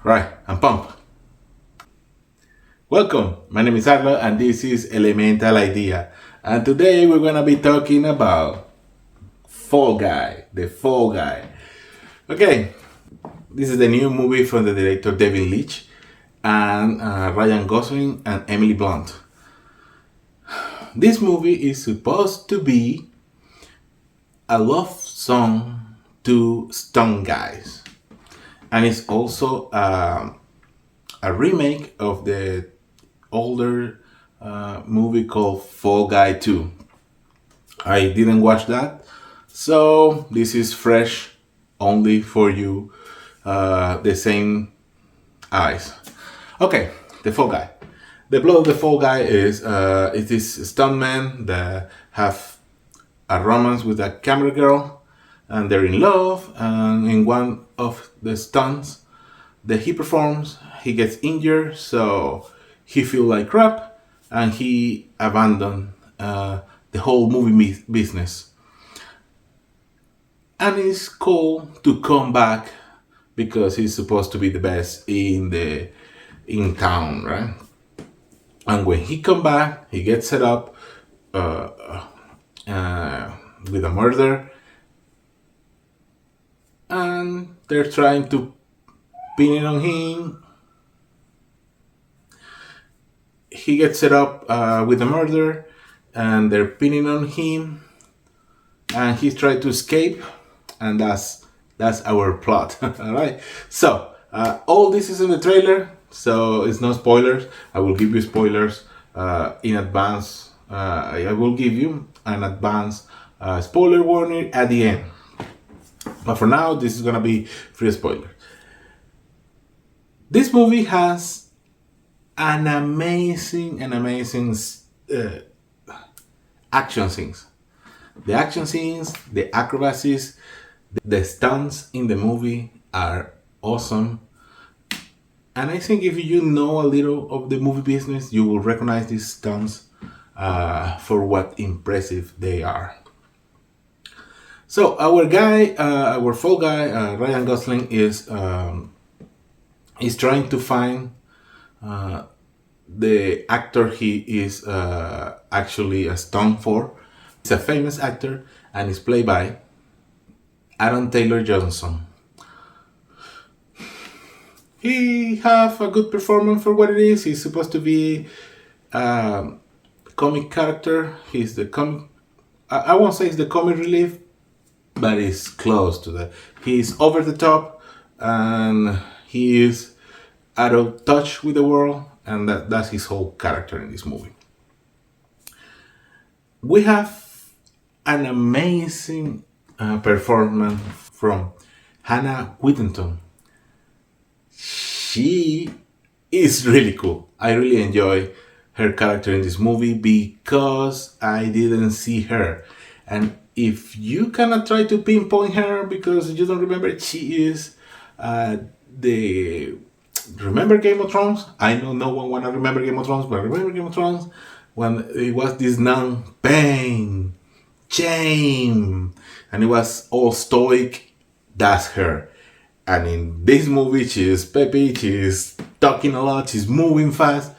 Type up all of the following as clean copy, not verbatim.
Right, I'm pumped. Welcome, my name is Arlo and this is Elemental Idea. And today we're gonna be talking about Fall Guy, the Fall Guy. Okay, this is the new movie from the director David Leitch and Ryan Gosling and Emily Blunt. This movie is supposed to be a love song to stunt guys, and it's also a remake of the older movie called Fall Guy 2. I didn't watch that, so this is fresh only for you, the same eyes. Okay, the Fall Guy. The plot of the Fall Guy is it is stuntmen that have a romance with a camera girl, and they're in love. And in one of the stunts that he performs, he gets injured, so he feels like crap, and he abandoned the whole movie business. And it's called to come back because he's supposed to be the best in town, right? And when he come back, he gets set up with a murder, and they're trying to pin it on him. He gets set up with a murder, and they're pinning on him, and he's trying to escape, and that's our plot. All right. So all this is in the trailer, so it's no spoilers. I will give you spoilers in advance. I will give you an advance spoiler warning at the end. But for now, this is gonna be free spoiler. This movie has an amazing action scenes. The action scenes, the acrobacies, the stunts in the movie are awesome. And I think if you know a little of the movie business, you will recognize these stunts for what impressive they are. So our guy, our Fall Guy, Ryan Gosling is trying to find the actor he is actually a stunt for. He's a famous actor and is played by Aaron Taylor Johnson. He have a good performance for what it is. He's supposed to be a comic character. He's the comic. I won't say he's the comic relief, but it's close to that. He's over the top, and he is out of touch with the world, and that's his whole character in this movie. We have an amazing performance from Hannah Whittington. She is really cool. I really enjoy her character in this movie because I didn't see her. And if you cannot try to pinpoint her because you don't remember, she is the... Remember Game of Thrones? I know no one wanna remember Game of Thrones, but remember Game of Thrones when it was this nun, pain, shame, and it was all stoic. That's her. And in this movie, she's peppy, she's talking a lot, she's moving fast.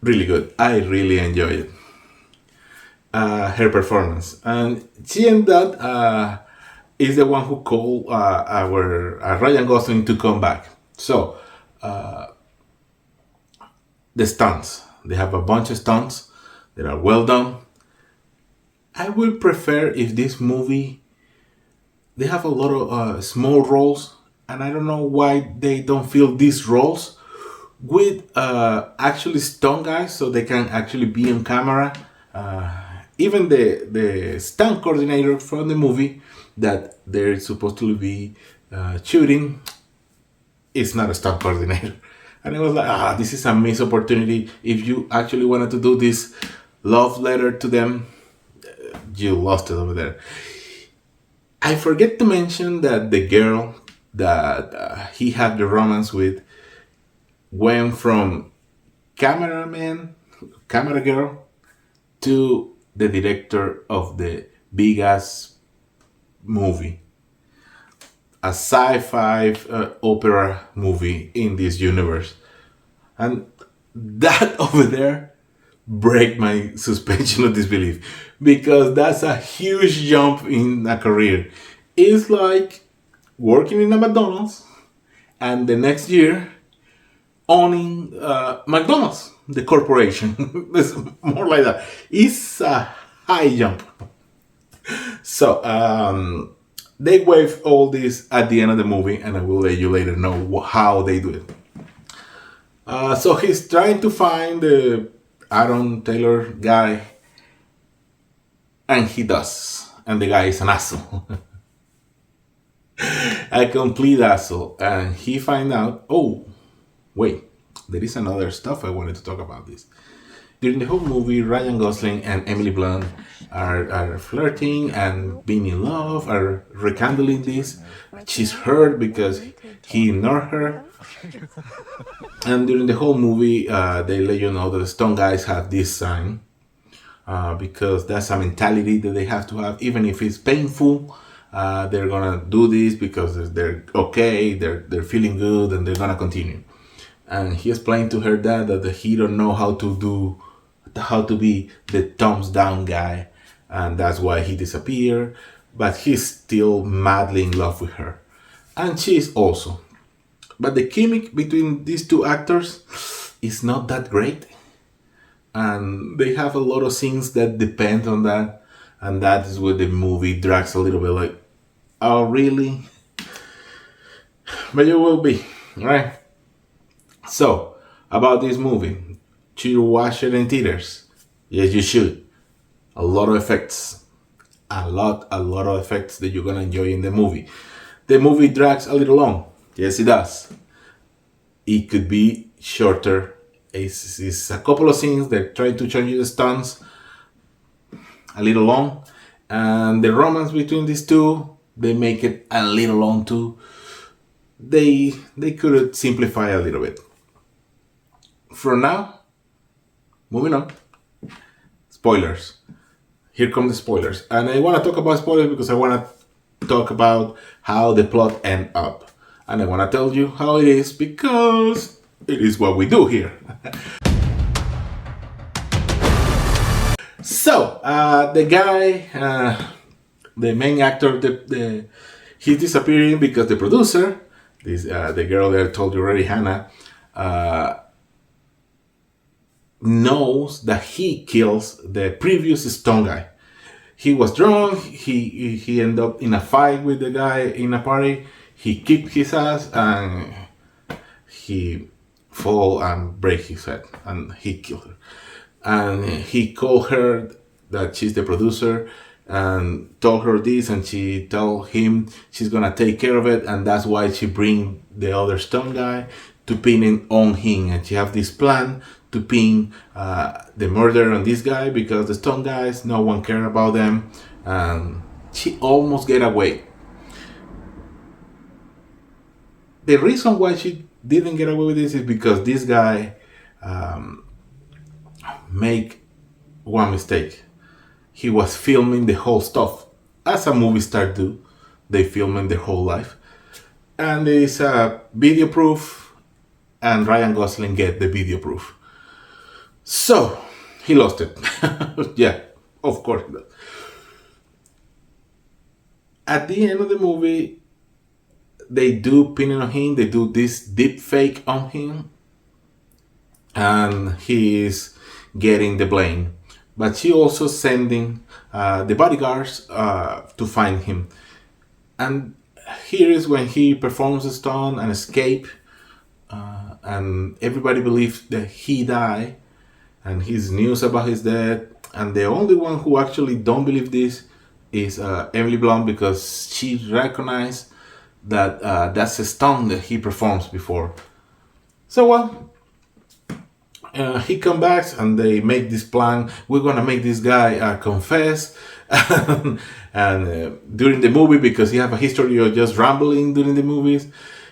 Really good. I really enjoyed it. Her performance, and she ended up is the one who called our Ryan Gosling to come back. So the stunts, they have a bunch of stunts that are well done. I would prefer if this movie, they have a lot of small roles, and I don't know why they don't fill these roles with actually stunt guys so they can actually be on camera. Even the stunt coordinator from the movie that they're supposed to be shooting is not a stunt coordinator. And it was like, this is a missed opportunity. If you actually wanted to do this love letter to them, you lost it over there. I forget to mention that the girl that he had the romance with went from camera girl, to the director of the big ass movie. a sci-fi opera movie in this universe. And that over there break my suspension of disbelief, because that's a huge jump in a career. It's like working in a McDonald's and the next year owning McDonald's, the corporation. It's more like that. It's a high jump. So they wave all this at the end of the movie, and I will let you later know how they do it. So he's trying to find the Aaron Taylor guy, and he does. And the guy is an asshole. A complete asshole. And he find out, oh, wait, there is another stuff I wanted to talk about this. During the whole movie, Ryan Gosling and Emily Blunt are flirting and being in love, are rekindling this. She's hurt because he ignored her. And during the whole movie, they let you know that the Stone guys have this sign, because that's a mentality that they have to have, even if it's painful. They're gonna do this because they're okay, they're feeling good, and they're gonna continue. And he explained to her that he don't know how to be the thumbs down guy, and that's why he disappeared. But he's still madly in love with her, and she's also. But the chemistry between these two actors is not that great, and they have a lot of scenes that depend on that, and that is where the movie drags a little bit. Like, oh really? But you will be right. So about this movie, should you watch it in theaters? Yes, you should. A lot of effects, a lot of effects that you're gonna enjoy in the movie. The movie drags a little long. Yes, it does. It could be shorter. It's a couple of scenes that try to change the stunts a little long, and the romance between these two, they make it a little long too. They could simplify a little bit. For now, moving on. Spoilers. Here come the spoilers, and I want to talk about spoilers because I want to talk about how the plot end up. And I want to tell you how it is because it is what we do here. So, the guy, the main actor, he's disappearing because the producer, the girl that I told you already, Hannah, knows that he kills the previous Stone guy. He was drunk. He ended up in a fight with the guy in a party. He kicked his ass and he fall and break his head, and he killed her. And he called her that she's the producer and told her this, and she told him she's gonna take care of it, and that's why she bring the other Stone guy to pin it on him, and she have this plan to pin the murder on this guy because the Stone guys, no one care about them, and she almost get away. The reason why she didn't get away with this is because this guy make one mistake. He was filming the whole stuff, as a movie star do. They filming their whole life, and there is a video proof, and Ryan Gosling get the video proof. So he lost it. Yeah, of course. At the end of the movie, they do pin it on him. They do this deep fake on him, and he is getting the blame. But she also sending the bodyguards to find him. And here is when he performs a stunt and escape, and everybody believes that he died, and his news about his death. And the only one who actually don't believe this is Emily Blunt, because she recognized that that's a stunt that he performs before. So well, he comes back and they make this plan. We're gonna make this guy confess. And during the movie, because he have a history of just rambling during the movies,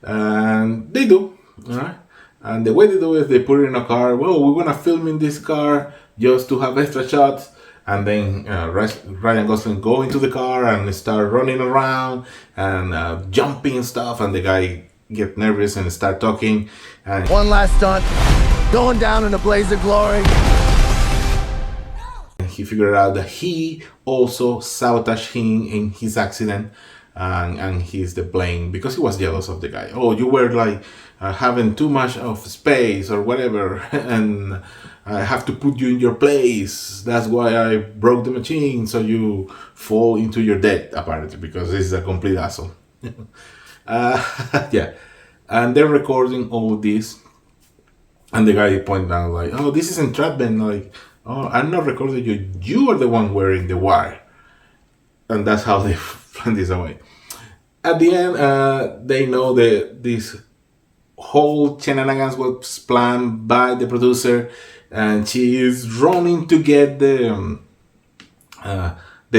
and they do, all right. And the way they do it is they put it in a car. Well, we're gonna film in this car just to have extra shots, and then Ryan Gosling go into the car and start running around and jumping and stuff, and the guy get nervous and start talking. And one last stunt, going down in a blaze of glory. he figured out that he also sabotaged him in his accident, and he's the blame because he was jealous of the guy. Oh, you were like having too much of space or whatever, and I have to put you in your place. That's why I broke the machine, so you fall into your death, apparently, because this is a complete asshole. Yeah, and they're recording all this, and the guy pointed out like, "Oh, this is entrapment. Like, oh, I'm not recording you. You are the one wearing the wire." And that's how they plan this away. At the end, they know that this whole shenanigans was planned by the producer, and she is running to get the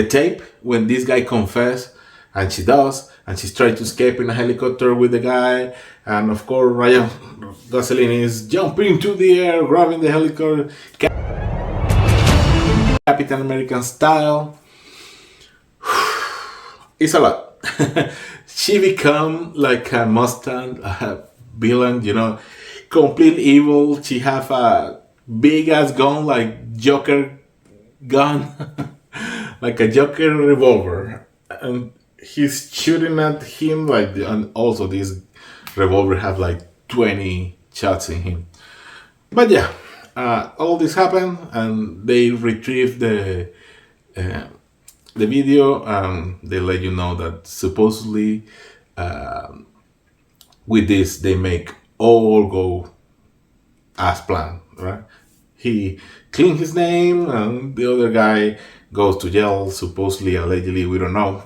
tape when this guy confess, and she does, and she's trying to escape in a helicopter with the guy, and of course Ryan Gosling is jumping into the air, grabbing the helicopter, Captain American style. It's a lot. She become like a Mustang villain, you know, complete evil. She have a big ass gun like Joker gun, like a Joker revolver, and he's shooting at him like. And also this revolver have like 20 shots in him. But yeah, all this happened, and they retrieve the video. They let you know that supposedly with this they make all go as planned, right? He cleaned his name, and the other guy goes to jail, supposedly, allegedly, we don't know.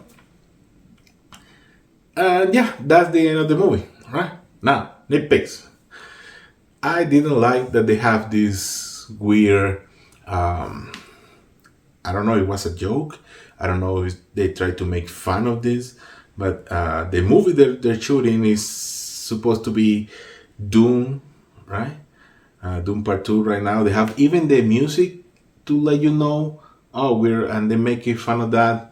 And yeah, that's the end of the movie, right? Now, nitpicks. I didn't like that they have this weird, I don't know, it was a joke. I don't know if they tried to make fun of this, but the movie they're shooting is supposed to be Doom, right? Doom Part 2 right now. They have even the music to let you know, oh, and they making fun of that.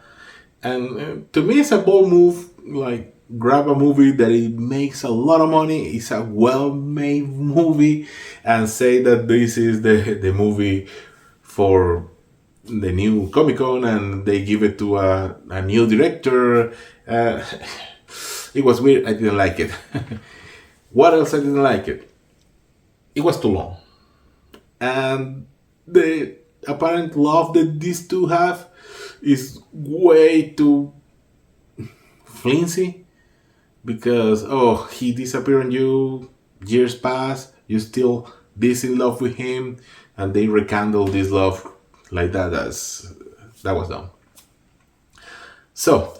And to me, it's a bold move. Like, grab a movie that it makes a lot of money, it's a well-made movie, and say that this is the movie for the new Comic-Con, and they give it to a new director. It was weird. I didn't like it. What else I didn't like it? It was too long. And the apparent love that these two have is way too flimsy, because he disappeared on you, years pass, you still this in love with him, and they rekindle this love like that. That was dumb. So,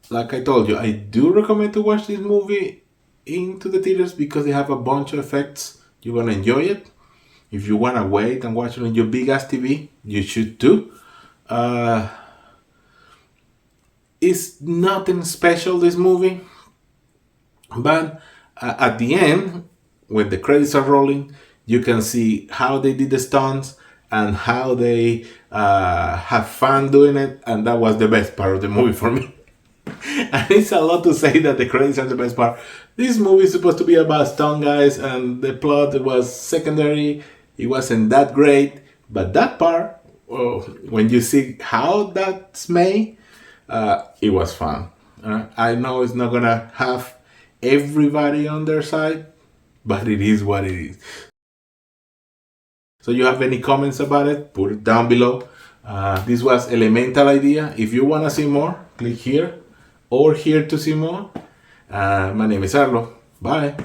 like I told you, I do recommend to watch this movie into the theaters because they have a bunch of effects. You're gonna enjoy it. If you wanna wait and watch it on your big ass TV, you should too. It's nothing special, this movie, but at the end, when the credits are rolling, you can see how they did the stunts and how they have fun doing it, and that was the best part of the movie for me. And it's a lot to say that the credits are the best part. This movie is supposed to be about stunt guys, and the plot was secondary. It wasn't that great, but that part, when you see how that's made, it was fun. I know it's not gonna have everybody on their side, but it is what it is. So you have any comments about it, put it down below. This was Elemental Idea. If you want to see more, click here or here to see more. My name is Arlo. Bye.